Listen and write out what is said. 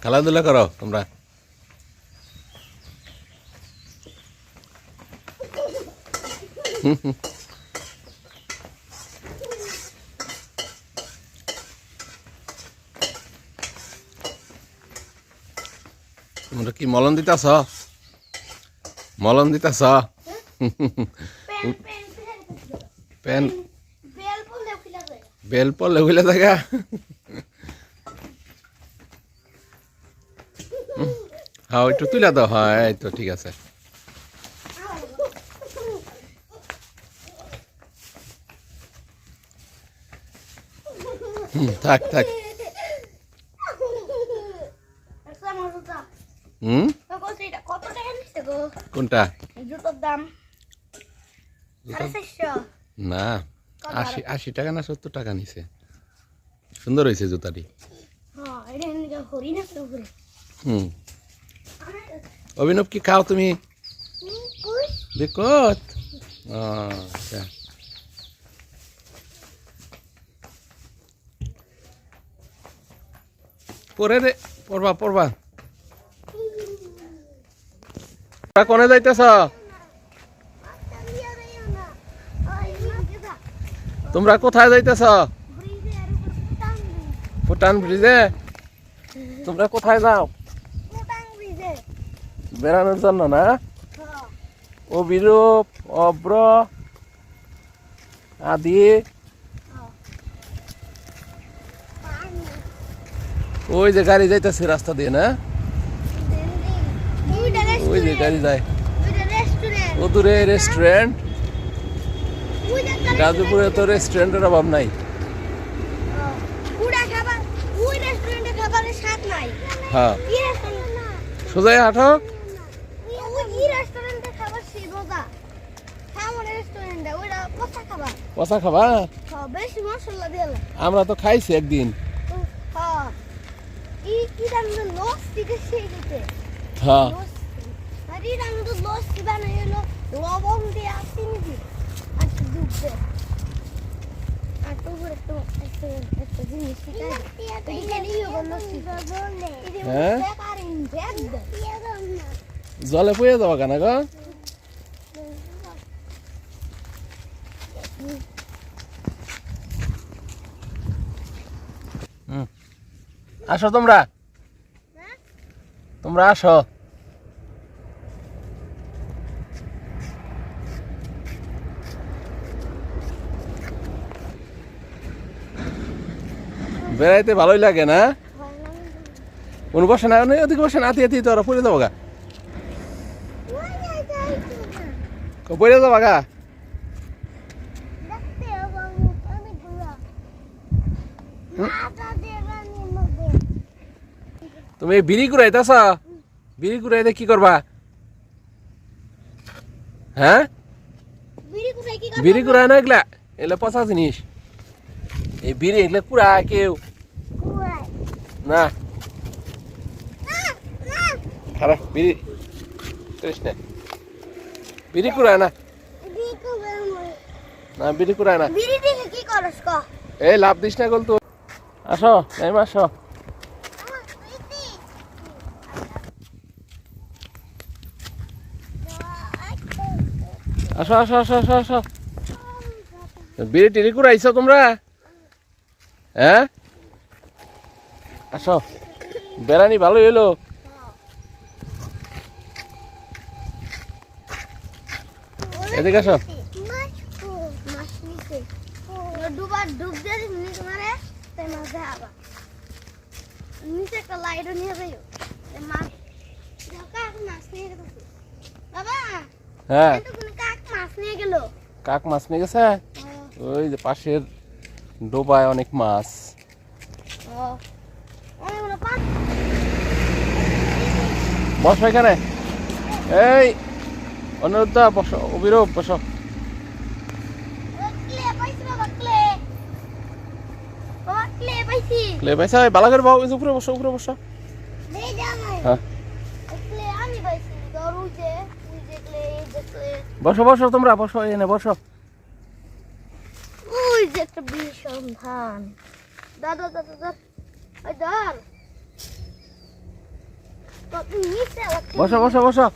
খেলাধুলা করো তোমরা। তোমরা কি মলম দিতেছ? মলম দিতেছ? পেন বেল পড়লে বুঝলে থাকা। হ্যাঁ একটু তুলে দাও। হ্যাঁ এই তো ঠিক আছে। থাক থাক। কোনটা? না 80 টাকা না 70 টাকা নিছে। সুন্দর হয়েছে জুতাটি। অভিনব কি খাও তুমি? বিকট। আচ্ছা পরে রে পড়বা পড়বা। কোনে যাইতেছ? তোমরা কোথায় যাইতেছ? ভুটান ব্রিজে। তোমরা কোথায় যাও? বেড়ানোর জন্য না? অবিরূপ, অব্র, আদি। ওই যে গাড়ি যাইতেছে রাস্তা দিয়ে না? ওই যে গাড়ি যায়। ও দূরে রেস্টুরেন্ট। গাজীপুরে তো রেস্টুরেন্টের অভাব নাই। হ্যাঁ সোজাই হাঁটো। পচা খাবা? আমরা তো খাইছি একদিন। হ্যাঁ জলে পুয়ে যাবা কেন গো? আসো তোমরা। তোমরা আসো। বেড়াইতে ভালোই লাগে না? কোন বসে না ওদিকে বসে না। আতি আতি তোরা পড়ে যাবো গা। পড়ে যাবো গা। তুমি বিড়ি কুড়াইতেছ? বিড়ি কুড়াইতে কি করবা? হ্যাঁ বিড়ি কুড়ায় না এগুলা? এগুলা পচা জিনিস। এই বিড়ি এগুলা কুড়ায় কেউ না। খারাপ বিড়ি করিস না। বিড়ি কুড়ায় না। না বিড়ি কুড়ায় না। এই লাভ দিস না গল তো। আসো টাইম আসো। আসো আসো আসো আসো আসো। বিড়ি টিড়ি কুড়াইছো তোমরা? হ্যাঁ আসো। বেড়ানি ভালো এলো। এদিকে আসো। হ্যাঁ কাক মাছ নিয়ে গেছে। ওই যে পাশের ডোবায় অনেক মাছ। বসো এখানে। এই অনুরোধ বসো। অবিরূপ বসো। ক্লে পাইছা? বালা করে বাবু উপরে বসো। উপরে বসো। হ্যাঁ বসো বসো তোমরা বসো। এনে বসো। ওই যে একটা বিষ সন্ধান। দাদা দাদা দাদা ওই ধর বসো বসো বসো